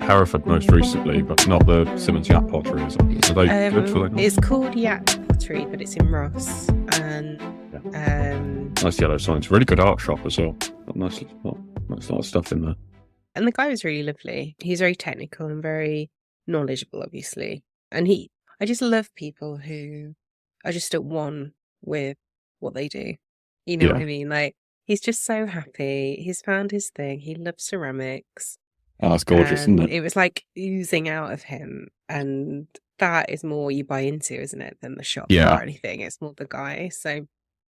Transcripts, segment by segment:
Hereford most recently, but not the Simmons Yacht pottery. Are they good for that? It's called Yacht Pottery, but it's in Ross. And nice yellow signs. Really good art shop as well. Got nice lot of stuff in there. And the guy was really lovely. He's very technical and very knowledgeable, obviously. And I just love people who are just at one with what they do. You know what I mean? Like, he's just so happy. He's found his thing. He loves ceramics. Oh, that's gorgeous, isn't it? It was like oozing out of him. And that is more you buy into, isn't it, than the shop or anything. It's more the guy. So,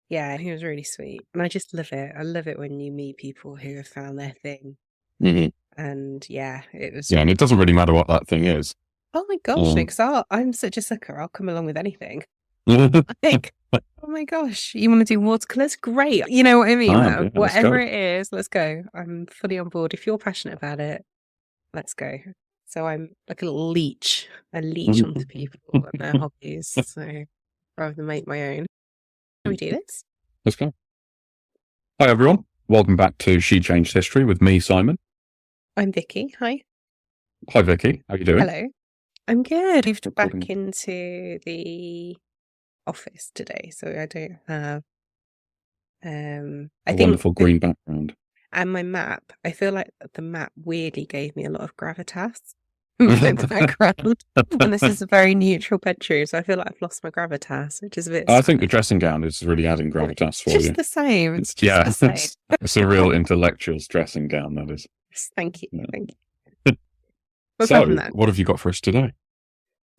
yeah, he was really sweet. And I just love it. I love it when you meet people who have found their thing. Mm-hmm. And it was. Yeah, and it doesn't really matter what that thing is. Oh my gosh, because I'm such a sucker. I'll come along with anything. Like, oh my gosh, you want to do watercolors? Great. You know what I mean? Whatever it is, let's go. I'm fully on board. If you're passionate about it, let's go. So I'm like a little leech, onto people and their hobbies. So rather than make my own. Can we do this? Let's go. Hi, everyone. Welcome back to She Changed History with me, Simon. I'm Vicky. Hi. Hi, Vicky. How are you doing? Hello. I'm good. Moved back into the office today, so I don't have a wonderful green background. And my map. I feel like the map weirdly gave me a lot of gravitas in the background. And this is a very neutral bedroom, so I feel like I've lost my gravitas, which is a bit I think the dressing gown is really adding gravitas for you. It's just the same. It's just the same. It's a real intellectual's dressing gown, that is. Thank you. Yeah. Thank you. So, what have you got for us today?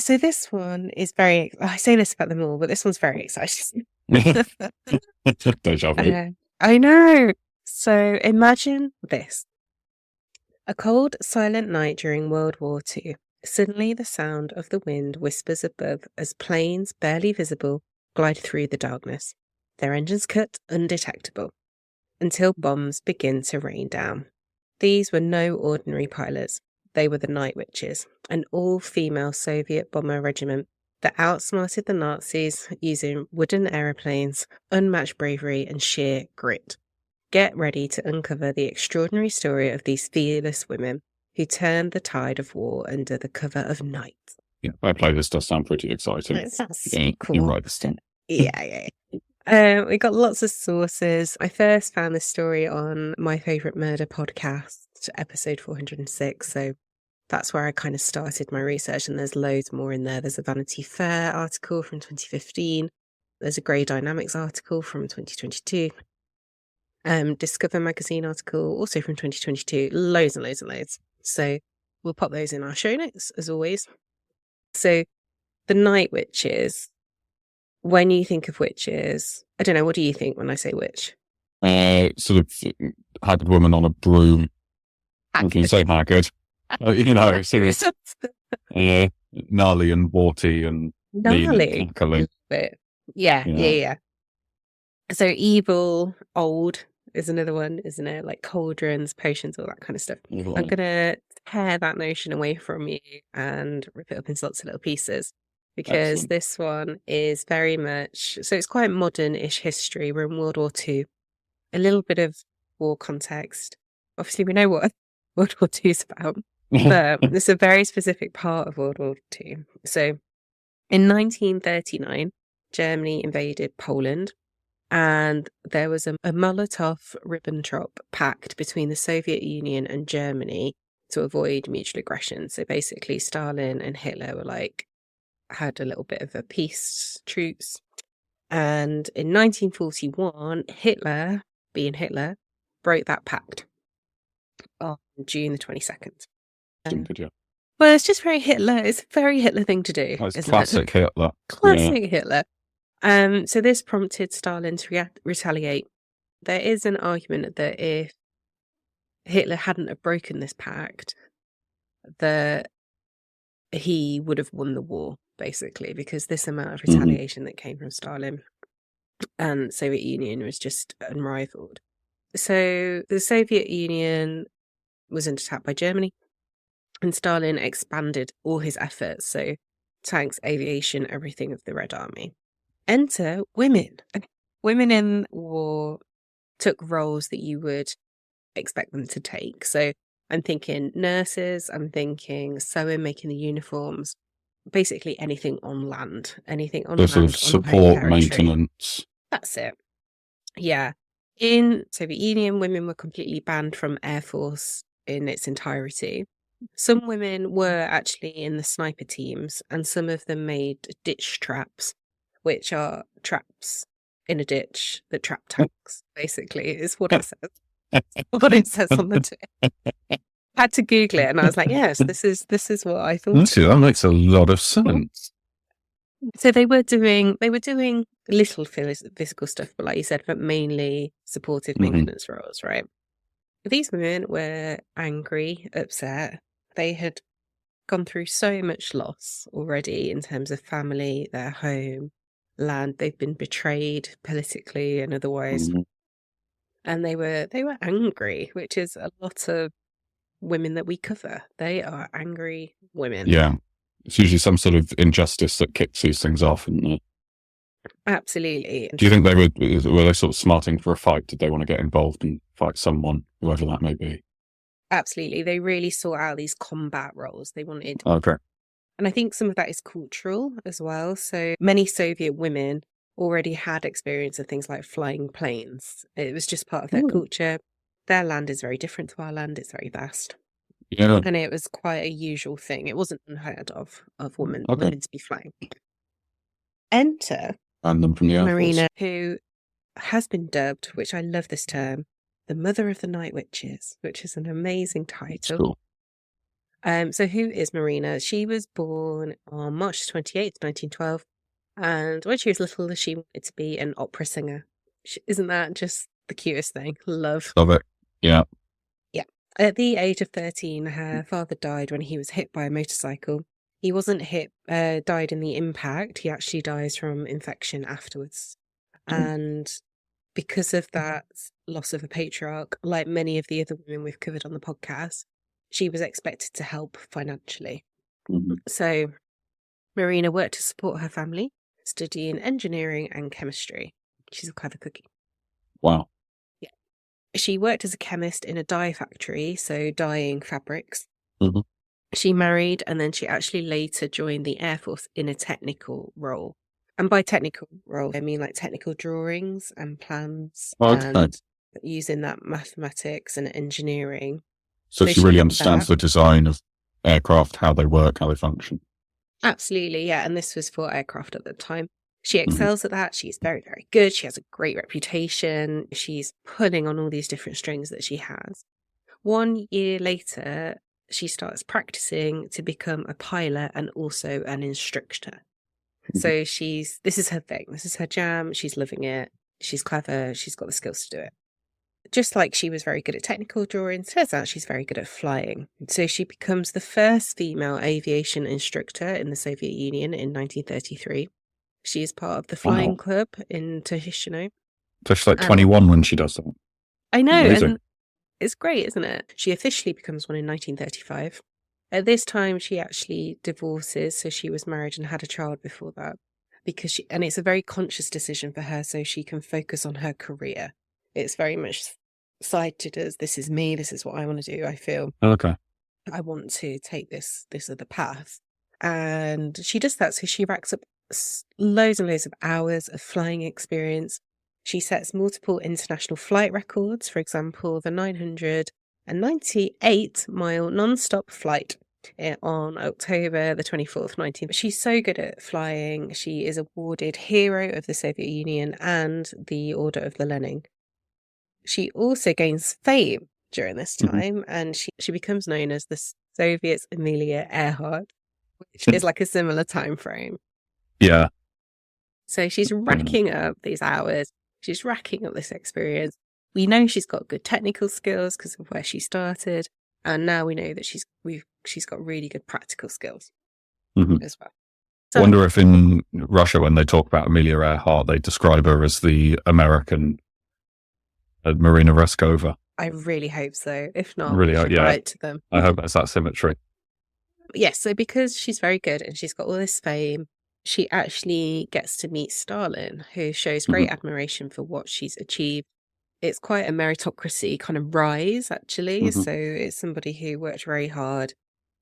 So this one is I say this about them all, but this one's very exciting. Deja vu. I know. So imagine this. A cold, silent night during World War II. Suddenly the sound of the wind whispers above as planes, barely visible, glide through the darkness. Their engines cut, undetectable, until bombs begin to rain down. These were no ordinary pilots. They were the Night Witches, an all-female Soviet bomber regiment that outsmarted the Nazis using wooden aeroplanes, unmatched bravery, and sheer grit. Get ready to uncover the extraordinary story of these fearless women who turned the tide of war under the cover of night. Yeah, I play this does sound pretty exciting. It sounds cool. You're right. Yeah. We got lots of sources. I first found this story on My Favourite Murder podcast, episode 406. So that's where I kind of started my research, and there's loads more in there. There's a Vanity Fair article from 2015. There's a Grey Dynamics article from 2022. Discover magazine article also from 2022. Loads and loads and loads. So we'll pop those in our show notes as always. So the Night Witches. When you think of witches, I don't know, what do you think when I say witch? Sort of haggard woman on a broom. I can say haggard. Serious. Gnarly and warty and gnarly. Yeah. So evil, old is another one, isn't it? Like cauldrons, potions, all that kind of stuff. Evil. I'm going to tear that notion away from you and rip it up into lots of little pieces. Because this one is very much, so it's quite modern-ish history. We're in World War II. A little bit of war context. Obviously, we know what World War II is about, but it's a very specific part of World War II. So in 1939, Germany invaded Poland, and there was a Molotov-Ribbentrop pact between the Soviet Union and Germany to avoid mutual aggression. So basically, Stalin and Hitler were had a little bit of a peace truce. And in 1941, Hitler, being Hitler, broke that pact on June the 22nd. Well, it's just very Hitler. It's a very Hitler thing to do. It's classic Hitler. Classic Hitler. So this prompted Stalin to retaliate. There is an argument that if Hitler hadn't have broken this pact, that he would have won the war, basically, because this amount of retaliation that came from Stalin and Soviet Union was just unrivaled. So the Soviet Union was under attack by Germany, and Stalin expanded all his efforts. So tanks, aviation, everything of the Red Army. Enter women. Women in war took roles that you would expect them to take. So I'm thinking nurses, I'm thinking sewing, making the uniforms, basically anything on land, So sort of on home support, territory. maintenance. That's it. Yeah. In Soviet Union, women were completely banned from Air Force in its entirety. Some women were actually in the sniper teams, and some of them made ditch traps, which are traps in a ditch that trap tanks, basically, is what it says. What it says on the tin. Had to Google it, and I was like, yes, this is what I thought. Actually, that makes a lot of sense. So they were doing little physical stuff, but like you said, but mainly supported maintenance roles, right? These women were angry, upset. They had gone through so much loss already in terms of family, their home, land. They've been betrayed politically and otherwise. And they were angry, which is a lot of women that we cover. They are angry women. Yeah. It's usually some sort of injustice that kicks these things off, isn't it? Absolutely. Do you think were they sort of smarting for a fight? Did they want to get involved and fight someone, whoever that may be? Absolutely. They really sought out these combat roles. They wanted. Okay. And I think some of that is cultural as well. So many Soviet women already had experience of things like flying planes. It was just part of their culture. Their land is very different to our land. It's very vast. Yeah. And it was quite a usual thing. It wasn't unheard of women to be flying. Enter And them from the Air Marina, Force. who has been dubbed, which I love this term, the Mother of the Night Witches, which is an amazing title. Cool. So who is Marina? She was born on March 28th, 1912. And when she was little, she wanted to be an opera singer. Isn't that just the cutest thing? Love it. Yeah. Yeah. At the age of 13, her father died when he was hit by a motorcycle. He wasn't died in the impact. He actually dies from infection afterwards. And because of that loss of a patriarch, like many of the other women we've covered on the podcast, she was expected to help financially. So Marina worked to support her family, studying engineering and chemistry. She's a clever cookie. Wow. Yeah. She worked as a chemist in a dye factory, so dyeing fabrics. She married, and then she actually later joined the Air Force in a technical role. And by technical role, I mean like technical drawings and plans and using that mathematics and engineering. So she really understands the design of aircraft, how they work, how they function. Absolutely, yeah. And this was for aircraft at the time. She excels at that. She's very, very good. She has a great reputation. She's pulling on all these different strings that she has. 1 year later, she starts practicing to become a pilot and also an instructor. So this is her thing. This is her jam. She's loving it. She's clever. She's got the skills to do it. Just like she was very good at technical drawings, turns out she's very good at flying. So she becomes the first female aviation instructor in the Soviet Union in 1933. She is part of the flying club in Tushino. So she's like 21 when she does that. I know. And it's great, isn't it? She officially becomes one in 1935. At this time, she actually divorces. So she was married and had a child before that. And it's a very conscious decision for her, so she can focus on her career. It's very much cited as, this is me, this is what I want to do. I feel I want to take this other path. And she does that. So she racks up loads and loads of hours of flying experience. She sets multiple international flight records. For example, the 998-mile non-stop flight on October the 24th, 19. She's so good at flying. She is awarded Hero of the Soviet Union and the Order of the Lenin. She also gains fame during this time, and she becomes known as the Soviet Emilie Earhart, which is like a similar time frame. Yeah. So she's racking up these hours. She's racking up this experience. We know she's got good technical skills because of where she started, and now we know that she's got really good practical skills as well. So, I wonder if in Russia, when they talk about Emilie Earhart, they describe her as the American Marina Raskova. I really hope so. If not, we should write to them. I hope that's that symmetry. Yes, so because she's very good and she's got all this fame, she actually gets to meet Stalin, who shows great admiration for what she's achieved. it's quite a meritocracy kind of rise, actually. Mhm. So it's somebody who worked very hard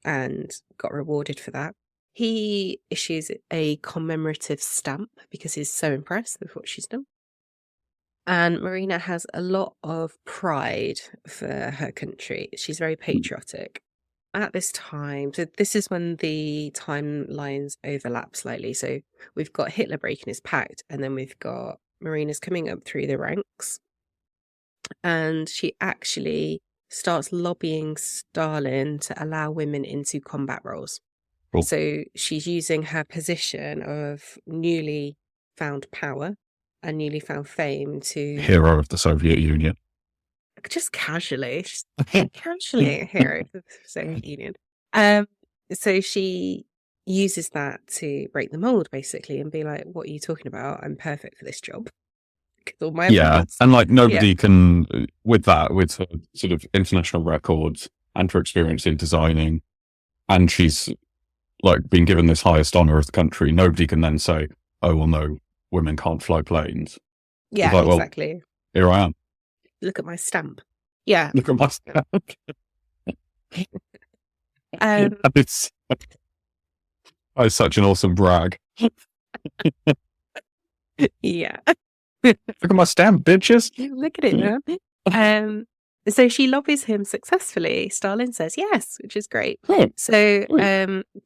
and got rewarded for that. He issues a commemorative stamp because he's so impressed with what she's done. And Marina has a lot of pride for her country. She's very patriotic. At this time, so this is when the timelines overlap slightly. So we've got Hitler breaking his pact, and then we've got Marina's coming up through the ranks. And she actually starts lobbying Stalin to allow women into combat roles. Cool. So she's using her position of newly found power and newly found fame to Hero of the Soviet Union. just casually a hero of the Soviet Union. So she uses that to break the mold, basically, and be like, "What are you talking about? I'm perfect for this job." All my opponents. And like nobody can, with that, with her sort of international records and her experience in designing, and she's like been given this highest honor of the country, nobody can then say, "Oh, well, no, women can't fly planes." Yeah, like, exactly. Well, here I am. Look at my stamp. Yeah. Look at my stamp. It's such an awesome brag. Yeah. Look at my stamp, bitches. Look at it, man. So she lobbies him successfully. Stalin says yes, which is great. So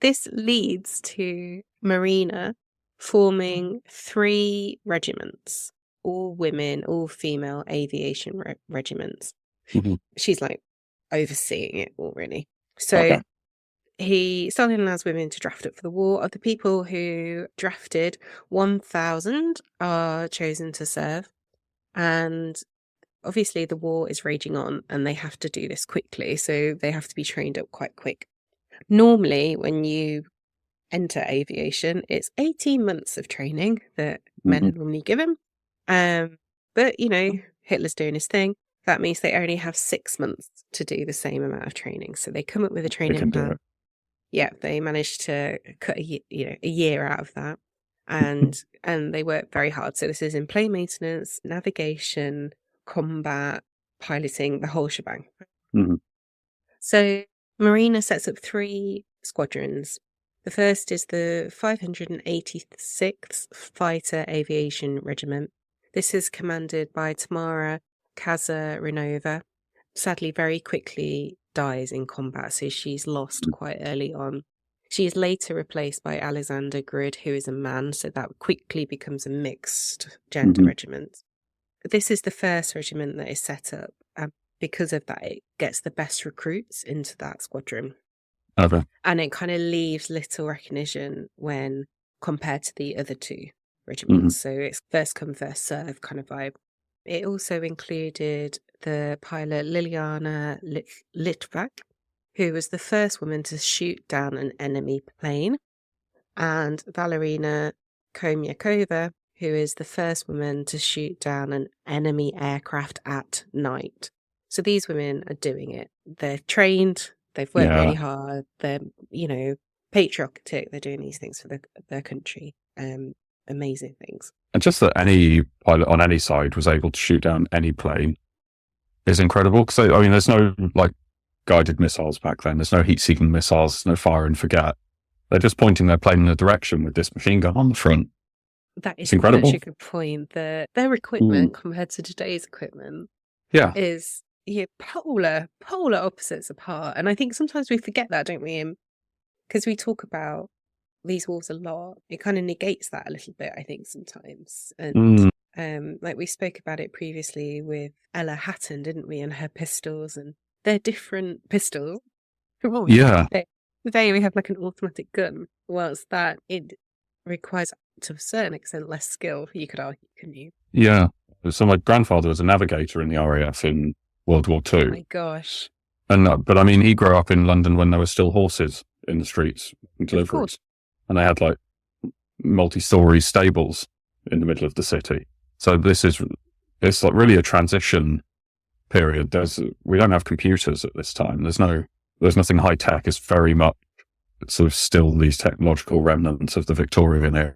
this leads to Marina forming 3 regiments, all women, all female aviation regiments. Mm-hmm. She's like overseeing it all, really. So Stalin allows women to draft up for the war. Of the people who drafted, 1,000 are chosen to serve. And obviously the war is raging on and they have to do this quickly. So they have to be trained up quite quick. Normally, when you enter aviation, it's 18 months of training that men are normally given. But, you know, Hitler's doing his thing. That means they only have 6 months to do the same amount of training. So they come up with a training plan. Yeah, they managed to cut a year out of that, and they work very hard. So this is in plane maintenance, navigation, combat, piloting, the whole shebang. Mm-hmm. So Marina sets up 3 squadrons. The first is the 586th Fighter Aviation Regiment. This is commanded by Tamara Kazarinova. Sadly, very quickly dies in combat, so she's lost quite early on. She is later replaced by Alexander Grid, who is a man, so that quickly becomes a mixed gender regiment. This is the first regiment that is set up, and because of that, it gets the best recruits into that squadron. Okay. And it kind of leaves little recognition when compared to the other 2 regiments. So it's first come, first serve kind of vibe. It also included the pilot Liliana Litvak, who was the first woman to shoot down an enemy plane, and Valerina Komyakova, who is the first woman to shoot down an enemy aircraft at night. So these women are doing it. They're trained, they've worked really hard, they're, patriotic, they're doing these things for their country. Amazing things. And just that any pilot on any side was able to shoot down any plane is incredible. Because, I mean, there's no, guided missiles back then. There's no heat-seeking missiles, no fire and forget. They're just pointing their plane in a direction with this machine gun on the front. That is incredible. Such a good point. Their equipment compared to today's equipment is polar opposites apart. And I think sometimes we forget that, don't we? Because we talk about these wars a lot, it kind of negates that a little bit, I think, sometimes. And we spoke about it previously with Ella Hatton, didn't we, and her pistols, and they're different pistols. Today we have an automatic gun, whilst that it requires, to a certain extent, less skill, you could argue, couldn't you? Yeah. So my grandfather was a navigator in the RAF in World War II. Oh my gosh. But I mean, he grew up in London when there were still horses in the streets and deliveries. And they had multi-story stables in the middle of the city. So it's really a transition period. We don't have computers at this time. There's nothing high tech. It's very much sort of still these technological remnants of the Victorian era.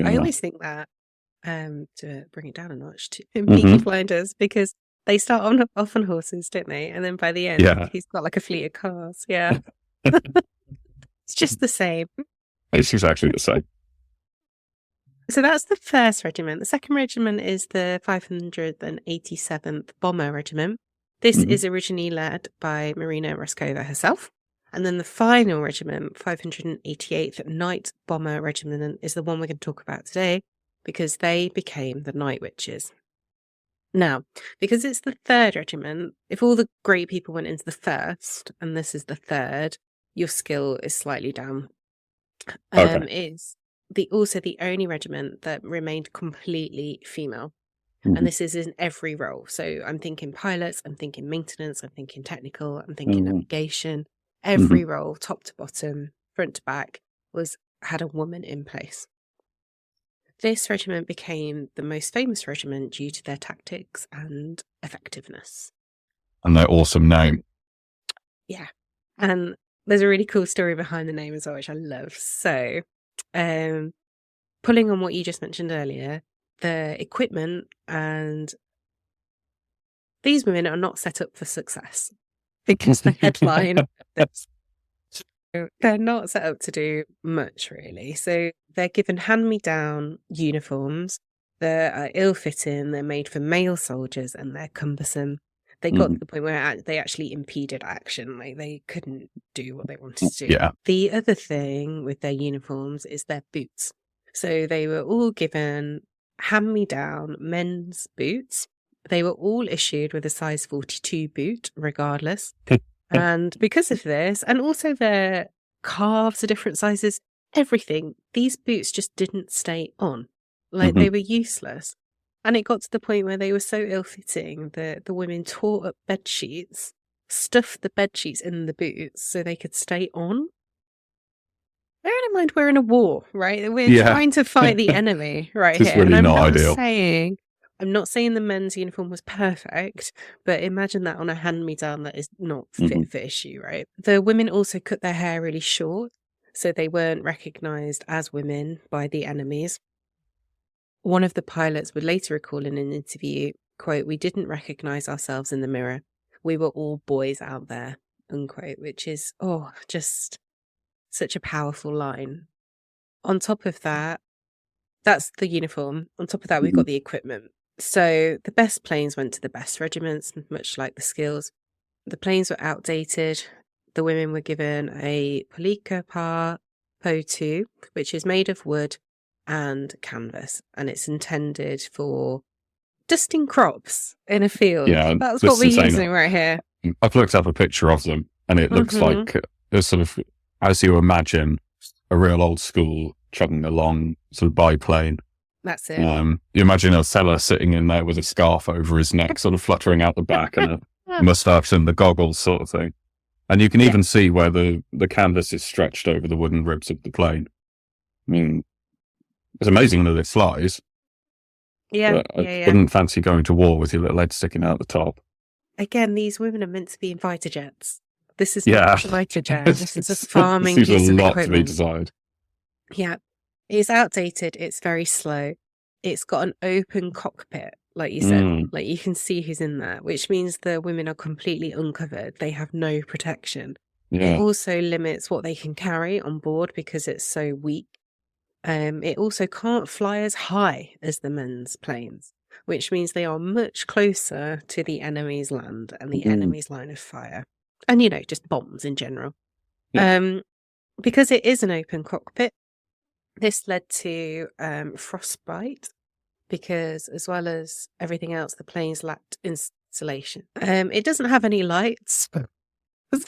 I always think that. to bring it down a notch in Peaky Blinders, because they start off on horses, don't they? And then by the end, he's got like a fleet of cars. Yeah. It's just the same. It's exactly the same. So that's the first regiment. The second regiment is the 587th Bomber Regiment. This is originally led by Marina Raskova herself. And then the final regiment, 588th Night Bomber Regiment, is the one we're going to talk about today, because they became the Night Witches. Now, because it's the third regiment, if all the great people went into the first, and this is the third, your skill is slightly down. It's also the only regiment that remained completely female. And this is in every role. So I'm thinking pilots, I'm thinking maintenance, I'm thinking technical, I'm thinking navigation. Every role, top to bottom, front to back, had a woman in place. This regiment became the most famous regiment due to their tactics and effectiveness. And their awesome name. Yeah. And there's a really cool story behind the name as well, which I love. So, pulling on what you just mentioned earlier, the equipment and these women are not set up for success, because the headline of this, they're not set up to do much, really. So they're given hand-me-down uniforms that are ill-fitting, they're made for male soldiers, and they're cumbersome. They got to the point where they actually impeded action. Like, they couldn't do what they wanted to do. Yeah. The other thing with their uniforms is their boots. So they were all given hand-me-down men's boots. They were all issued with a size 42 boot, regardless. And because of this, and also their calves are different sizes, everything, these boots just didn't stay on. Like, they were useless. And it got to the point where they were so ill-fitting that the women tore up bed sheets, stuffed the bed sheets in the boots so they could stay on. Bearing in mind, we're in a war, right? We're trying to fight the enemy right it's here. Really and not ideal. I'm not saying the men's uniform was perfect, but imagine that on a hand-me-down that is not fit for issue, right? The women also cut their hair really short, so they weren't recognised as women by the enemies. One of the pilots would later recall in an interview, quote, "We didn't recognise ourselves in the mirror. We were all boys out there," unquote, which is, just such a powerful line. On top of that, that's the uniform. On top of that, we've got the equipment. So the best planes went to the best regiments, much like the skills. The planes were outdated. The women were given a Polika Par Po2, which is made of wood and canvas, and it's intended for dusting crops in a field. Yeah, that's what we're using right here. I've looked up a picture of them, and it looks like a sort of, as you imagine, a real old school chugging along sort of biplane. That's it. You imagine a fella sitting in there with a scarf over his neck, sort of fluttering out the back, and a moustache and the goggles sort of thing. And you can even see where the canvas is stretched over the wooden ribs of the plane. I mean, it's amazing that it flies. Yeah, I wouldn't fancy going to war with your little head sticking out the top. Again, these women are meant to be in fighter jets. This is not a fighter jet. This is a farming piece piece of of lot equipment. to be desired. Yeah. It's outdated. It's very slow. It's got an open cockpit, like you said. Like, you can see who's in there, which means the women are completely uncovered. They have no protection. Yeah. It also limits what they can carry on board because it's so weak. It also can't fly as high as the men's planes, which means they are much closer to the enemy's land and the enemy's line of fire. And, just bombs in general. Yeah. Because it is an open cockpit, this led to frostbite, because as well as everything else, the planes lacked insulation. It doesn't have any lights.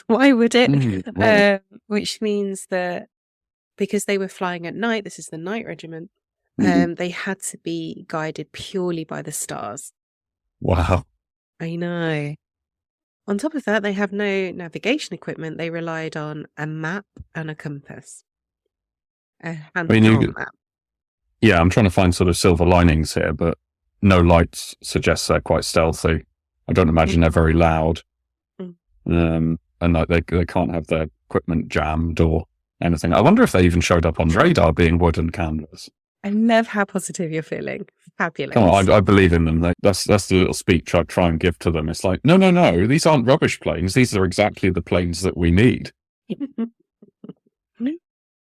Why would it? Which means that because they were flying at night, this is the night regiment, they had to be guided purely by the stars. Wow. I know. On top of that, they have no navigation equipment. They relied on a map and a compass. Map. Yeah, I'm trying to find sort of silver linings here, but no lights suggests they're quite stealthy. I don't imagine they're very loud. And like they can't have their equipment jammed or anything. I wonder if they even showed up on radar being wood and canvas. I love how positive you're feeling. Fabulous. Come on, I believe in them. That's the little speech I try and give to them. It's like, no, these aren't rubbish planes. These are exactly the planes that we need.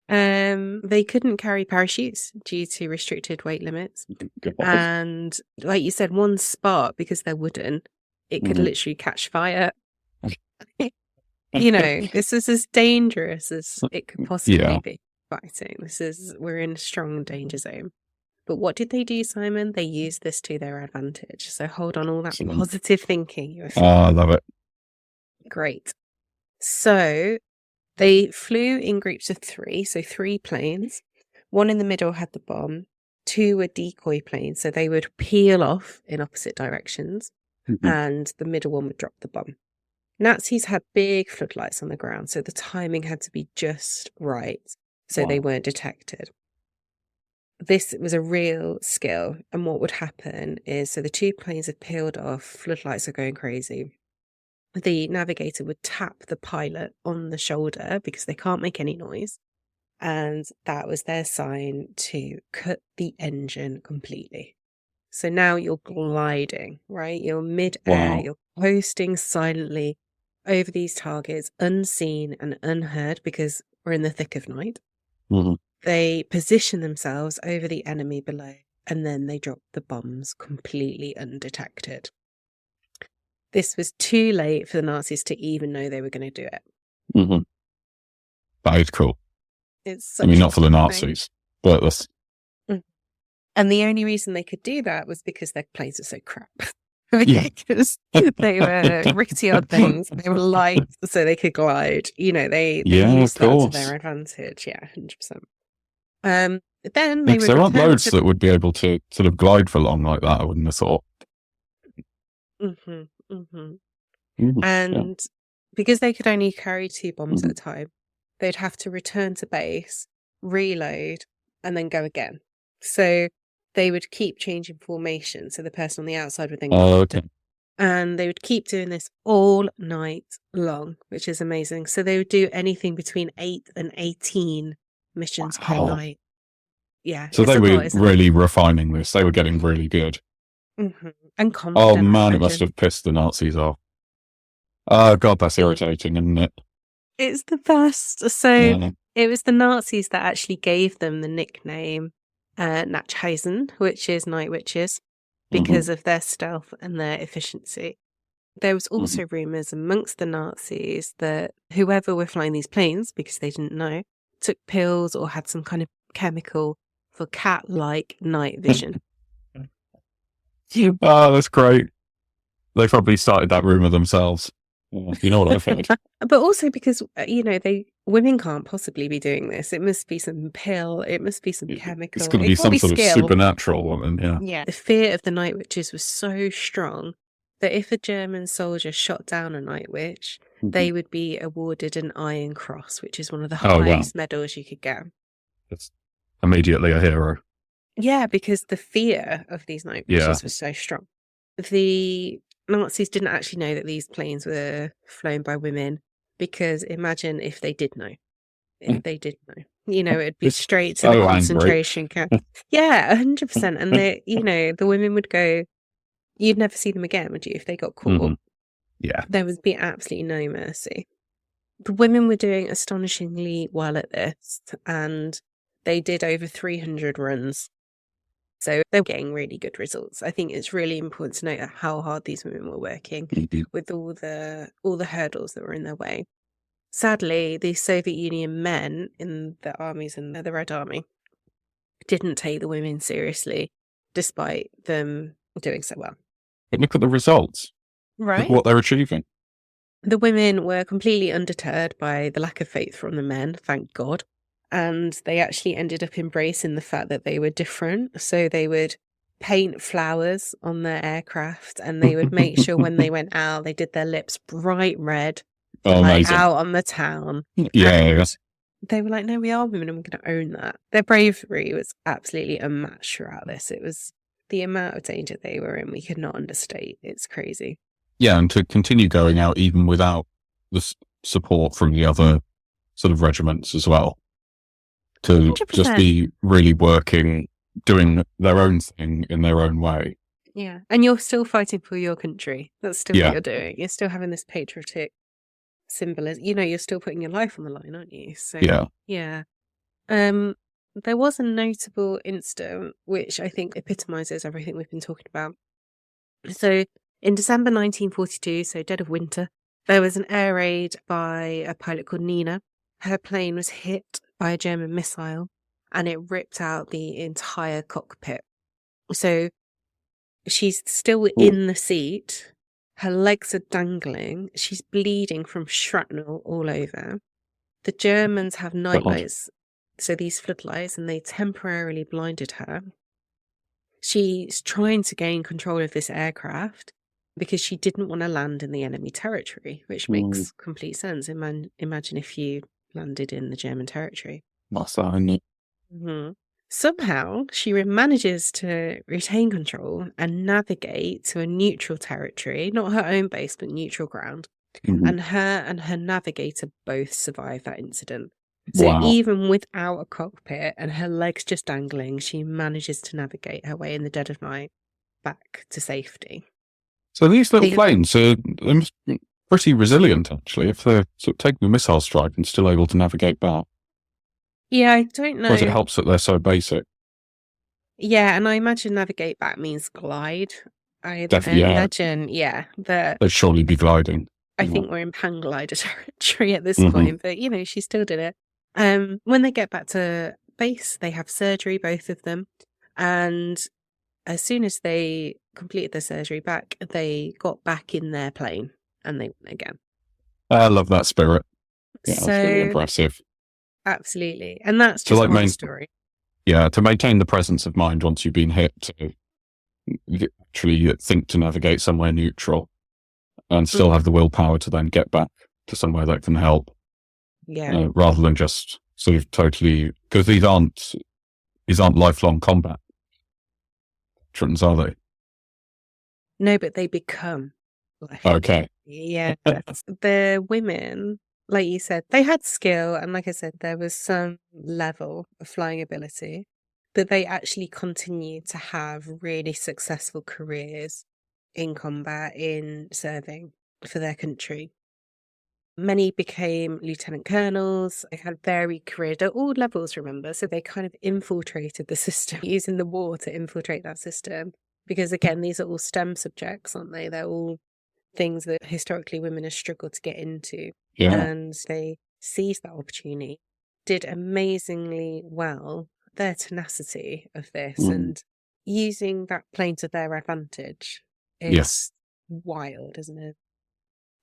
They couldn't carry parachutes due to restricted weight limits. God. And like you said, one spark, because they're wooden, it could literally catch fire. This is as dangerous as it could possibly be fighting. We're in a strong danger zone. But what did they do, Simon? They used this to their advantage. So hold on, all that positive thinking you were feeling. I love it. Great. So they flew in groups of 3, so 3 planes. One in the middle had the bomb. 2 were decoy planes, so they would peel off in opposite directions, and the middle one would drop the bomb. Nazis had big floodlights on the ground, so the timing had to be just right, so they weren't detected. This was a real skill, and what would happen is, so the 2 planes had peeled off, floodlights are going crazy. The navigator would tap the pilot on the shoulder because they can't make any noise. And that was their sign to cut the engine completely. So now you're gliding, right? You're mid-air, you're coasting silently over these targets, unseen and unheard because we're in the thick of night. They position themselves over the enemy below, and then they drop the bombs completely undetected. This was too late for the Nazis to even know they were going to do it. That is cool. It's not for the Nazis, but that's... And the only reason they could do that was because their planes were so crap. Because they were rickety odd things. They were light, so they could glide. They used that to their advantage. Yeah, 100%. Then they would there aren't loads that would be able to sort of glide for long like that, I wouldn't have thought. And because they could only carry 2 bombs at a time, they'd have to return to base, reload, and then go again. So they would keep changing formation. So the person on the outside would then go. And they would keep doing this all night long, which is amazing. So they would do anything between 8 and 18 missions per night. Yeah. So they were really refining this. They were getting really good. And confident. Oh man, it must have pissed the Nazis off. Oh God, that's irritating, isn't it? It's the best. So it was the Nazis that actually gave them the nickname Nachtheisen, which is night witches, because of their stealth and their efficiency. There was also rumours amongst the Nazis that whoever were flying these planes, because they didn't know, took pills or had some kind of chemical for cat-like night vision. Oh, that's great. They probably started that rumour themselves. You know what I've heard. But also because, women can't possibly be doing this. It must be some pill. It must be some chemical. It's going to be some sort of supernatural woman, Yeah. The fear of the night witches was so strong that if a German soldier shot down a night witch, they would be awarded an Iron Cross, which is one of the highest medals you could get. It's immediately a hero. Yeah, because the fear of these night witches was so strong. The Nazis didn't actually know that these planes were flown by women, because imagine if they did know. If they did know. It'd be straight to the concentration camp. Yeah, 100%. And the women would go, you'd never see them again, would you, if they got caught? Yeah. There would be absolutely no mercy. The women were doing astonishingly well at this, and they did over 300 runs. So they're getting really good results. I think it's really important to note how hard these women were working with all the hurdles that were in their way. Sadly, the Soviet Union men in the armies and the Red Army didn't take the women seriously, despite them doing so well. But look at the results. Right. Look what they're achieving. The women were completely undeterred by the lack of faith from the men, thank God. And they actually ended up embracing the fact that they were different. So they would paint flowers on their aircraft, and they would make sure when they went out, they did their lips bright red, out on the town. Yeah. They were like, no, we are women and we're going to own that. Their bravery was absolutely unmatched throughout this. It was the amount of danger they were in, we could not understate. It's crazy. Yeah, and to continue going out even without the support from the other sort of regiments as well. To 100%. Just be really working Mm-hmm. doing their own thing in their own way. Yeah. And you're still fighting for your country. That's still what you're doing. You're still having this patriotic symbolism. You're still putting your life on the line, aren't you? So, yeah. There was a notable incident which I think epitomizes everything we've been talking about. So, in December 1942, so dead of winter, there was an air raid by a pilot called Nina. Her plane was hit by a German missile and it ripped out the entire cockpit. So, she's still in the seat. Her legs are dangling. She's bleeding from shrapnel all over. The Germans have night lights, so these floodlights, and they temporarily blinded her. She's trying to gain control of this aircraft because she didn't want to land in the enemy territory, which makes complete sense. Imagine if you landed in the German territory. Mm-hmm. Somehow, she manages to retain control and navigate to a neutral territory, not her own base, but neutral ground. Mm-hmm. And her navigator both survived that incident. So even without a cockpit and her legs just dangling, she manages to navigate her way in the dead of night back to safety. So these little planes, they must be pretty resilient, actually, if they're sort of taking a missile strike and still able to navigate back. Yeah, I don't know. Because it helps that they're so basic. Yeah, and I imagine navigate back means glide. I imagine, that they'd surely be gliding. I think we're in Panglider territory at this point, but she still did it. When they get back to base, they have surgery, both of them, and as soon as they completed their surgery back, they got back in their plane and they went again. I love that spirit. Yeah, that's really impressive. Absolutely, and that's just one story. Yeah, to maintain the presence of mind once you've been hit, to actually think to navigate somewhere neutral and still have the willpower to then get back to somewhere that can help. Yeah. Rather than just sort of totally, because these aren't lifelong combat veterans, are they? No, but they become lifelong. Okay. Yeah. The women, like you said, they had skill, and like I said, there was some level of flying ability, but they actually continued to have really successful careers in combat, in serving for their country. Many became lieutenant colonels. They had varied careers at all levels, remember? So they kind of infiltrated the system, using the war to infiltrate that system. Because again, these are all STEM subjects, aren't they? They're all things that historically women have struggled to get into. Yeah. And they seized that opportunity, did amazingly well. Their tenacity of this and using that plane to their advantage is wild, isn't it?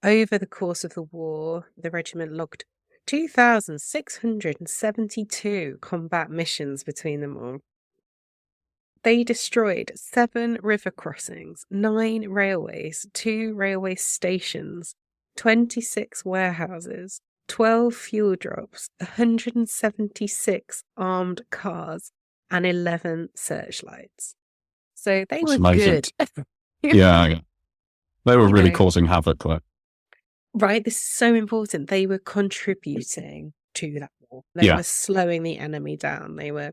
Over the course of the war, the regiment logged 2,672 combat missions between them all. They destroyed 7 river crossings, 9 railways, 2 railway stations, 26 warehouses, 12 fuel drops, 176 armed cars, and 11 searchlights. So they were good. Yeah. They were really causing havoc there. Right, this is so important. They were contributing to that war. They were slowing the enemy down. They were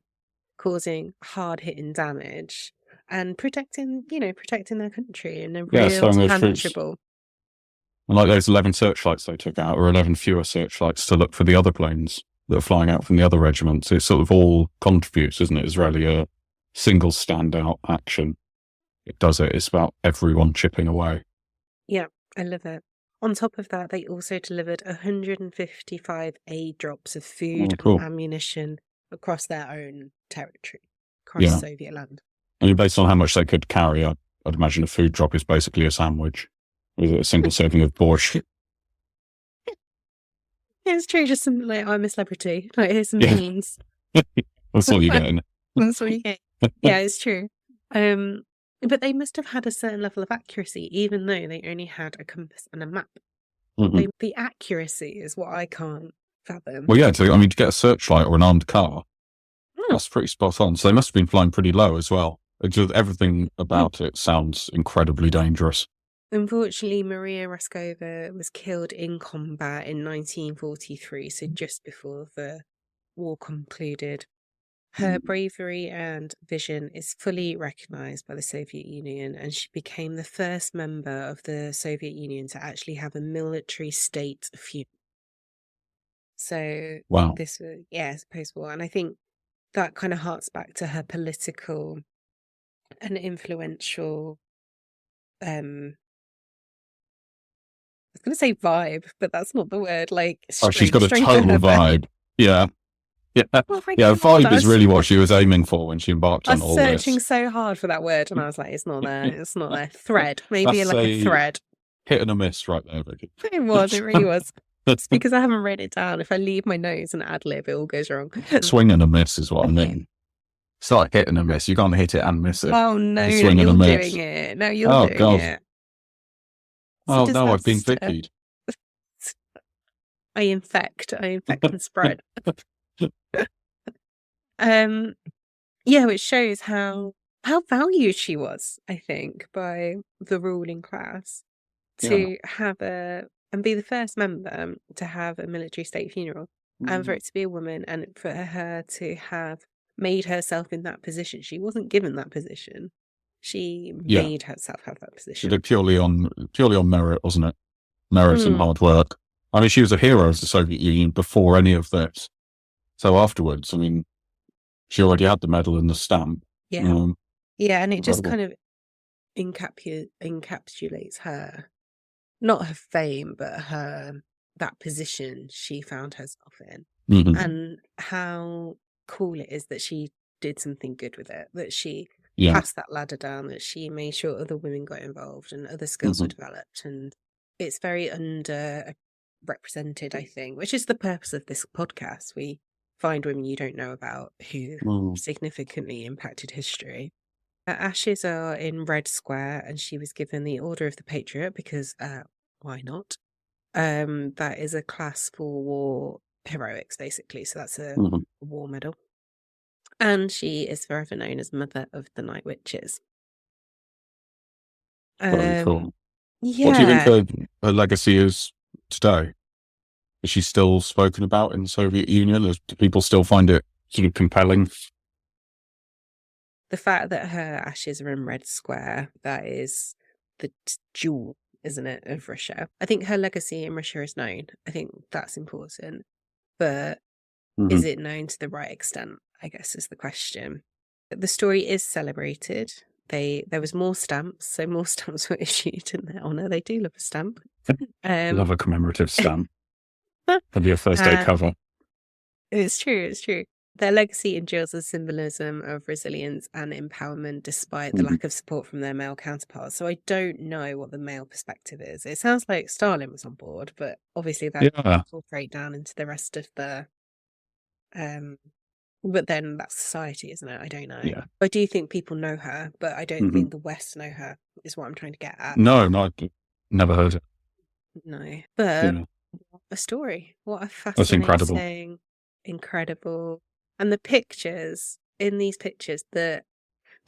causing hard-hitting damage and protecting their country in a real tangible. And like those 11 searchlights they took out, or 11 fewer searchlights to look for the other planes that are flying out from the other regiments. It sort of all contributes, isn't it? It's really a single standout action. It does it. It's about everyone chipping away. Yeah, I love it. On top of that, they also delivered 155 aid drops of food and ammunition across their own territory, across Soviet land. And based on how much they could carry, I'd imagine a food drop is basically a sandwich with a single serving of borscht. It's true, just some, like, I'm a celebrity. Like, here's some beans. That's all you get. That's all you get. Yeah, it's true. But they must have had a certain level of accuracy, even though they only had a compass and a map. The accuracy is what I can't fathom. Well, to get a searchlight or an armed car, that's pretty spot on. So they must have been flying pretty low as well. Everything about it sounds incredibly dangerous. Unfortunately, Maria Raskova was killed in combat in 1943, so just before the war concluded. Her bravery and vision is fully recognized by the Soviet Union, and she became the first member of the Soviet Union to actually have a military state funeral. So this was, it's post-war. And I think that kind of harks back to her political and influential, I was going to say vibe, but that's not the word. Like, she's got a total vibe. Yeah. Vibe is really what she was aiming for when she embarked on all this. I was searching so hard for that word, and I was like, it's not there. It's not there. Thread. Maybe like a thread. Hit and a miss right there, Vicky. It really was. It's because I haven't written it down. If I leave my nose and ad-lib, it all goes wrong. Swing and a miss is what I mean. It's like hit and a miss. You can't hit it and miss it. Oh, no, you're doing it. No, you're doing it. Oh, no, I've been Vicky'd. I infect and spread. Which shows how valued she was, I think, by the ruling class to have and be the first member to have a military state funeral, and for it to be a woman, and for her to have made herself in that position. She wasn't given that position. She made herself have that position. She did purely on merit, wasn't it? Merit and hard work. I mean, she was a hero of the Soviet Union before any of this. So afterwards, I mean, she already had the medal and the stamp. Yeah. And it incredible. Just kind of encapsulates her, not her fame, but that position she found herself in. Mm-hmm. And how cool it is that she did something good with it, that she passed that ladder down, that she made sure other women got involved and other skills were developed. And it's very underrepresented, I think, which is the purpose of this podcast. We find women you don't know about who significantly impacted history. Her ashes are in Red Square, and she was given the Order of the Patriot because why not? That is a class for war heroics, basically. So that's a war medal. And she is forever known as Mother of the Night Witches. Very cool. Yeah. What do you think her legacy is today? Is she still spoken about in the Soviet Union? Do people still find it sort of compelling? The fact that her ashes are in Red Square, that is the jewel, isn't it, of Russia? I think her legacy in Russia is known. I think that's important. But is it known to the right extent, I guess, is the question. The story is celebrated. There was more stamps, so more stamps were issued in their honour. They do love a stamp. Love a commemorative stamp. That'd be a first day cover. It's true. Their legacy endures as symbolism of resilience and empowerment despite the lack of support from their male counterparts. So I don't know what the male perspective is. It sounds like Stalin was on board, but obviously that will break down into the rest of the... but then that's society, isn't it? I don't know. Yeah. I do think people know her, but I don't think the West know her, is what I'm trying to get at. No, never heard it. No. But what a story. What a fascinating, that's incredible. And the pictures, in these pictures, they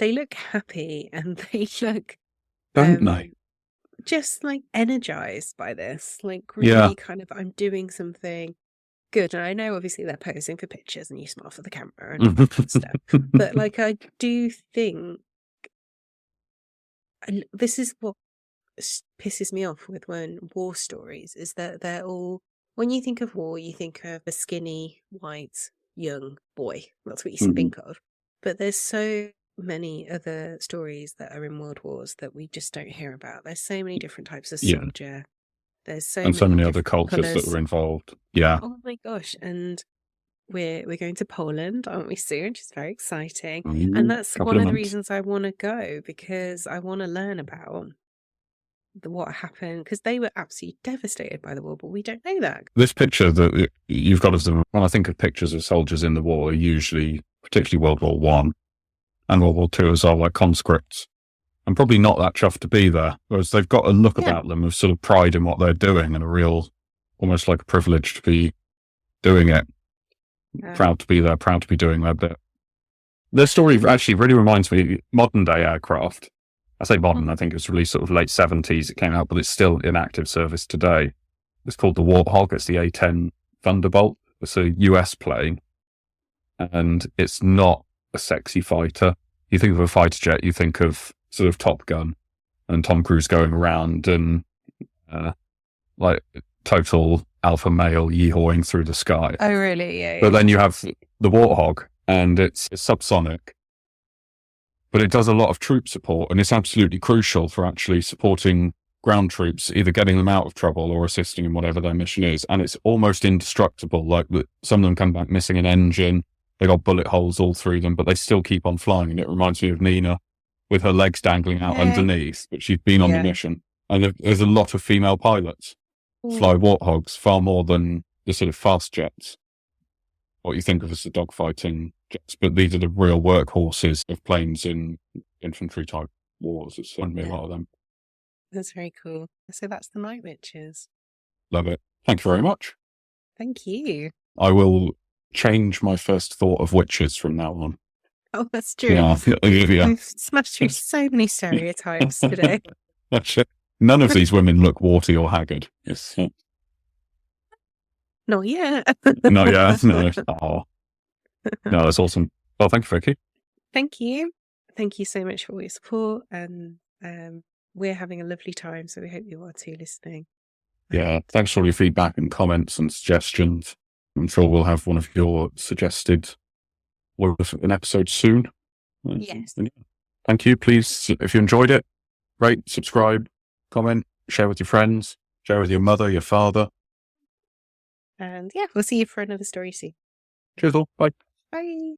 look happy and they look... Don't they? Just like energized by this. Like really kind of, I'm doing something good. And I know obviously they're posing for pictures and you smile for the camera and all that stuff. But like I do think, and this is what pisses me off with war stories, is that they're all, when you think of war, you think of a skinny, white, young boy. That's what you think of. But there's so many other stories that are in world wars that we just don't hear about. There's so many different types of soldier. There's so many other cultures that were involved. Yeah. Oh my gosh. And we're going to Poland, aren't we, soon? Which is very exciting. And that's one of the reasons I want to go, because I want to learn about what happened, because they were absolutely devastated by the war, but we don't know that. This picture that you've got of them, when I think of pictures of soldiers in the war, usually, particularly World War One and World War Two as well, like conscripts. I'm probably not that chuffed to be there, whereas they've got a look about them of sort of pride in what they're doing and a real, almost like a privilege to be doing it. Proud to be there, proud to be doing their bit. Their story actually really reminds me of modern day aircraft. I say modern, I think it was released sort of late 70s it came out, but it's still in active service today. It's called the Warthog. It's the A-10 Thunderbolt. It's a US plane. and it's not a sexy fighter. You think of a fighter jet, you think of sort of Top Gun and Tom Cruise going around and like total alpha male yee-hawing through the sky. Oh, really? Yeah. But then you have the Warthog, and it's subsonic, but it does a lot of troop support, and it's absolutely crucial for actually supporting ground troops, either getting them out of trouble or assisting in whatever their mission is. And it's almost indestructible. Like some of them come back missing an engine, they got bullet holes all through them, but they still keep on flying. And it reminds me of Nina with her legs dangling out underneath, but she's been on the mission. And there's a lot of female pilots fly Warthogs, far more than the sort of fast jets, what you think of as the dogfighting jets. But these are the real workhorses of planes in infantry type wars. It's going to be a lot of them. That's very cool. So that's the Night Witches. Love it. Thank you very much. Thank you. I will change my first thought of witches from now on. Oh, that's true. Yeah. We've smashed through so many stereotypes today. That's it. None of these women look warty or haggard. Yes. Not yet. Not yet. No. Oh. No, that's awesome. Well, thank you, Vicky. Thank you. Thank you so much for all your support. And we're having a lovely time, so we hope you are too listening. Yeah, thanks for all your feedback and comments and suggestions. I'm sure we'll have one of your suggested an episode soon. Yes. Thank you. Please, if you enjoyed it, rate, subscribe, comment, share with your friends, share with your mother, your father. And yeah, we'll see you for another story soon. Cheers all. Bye. Bye.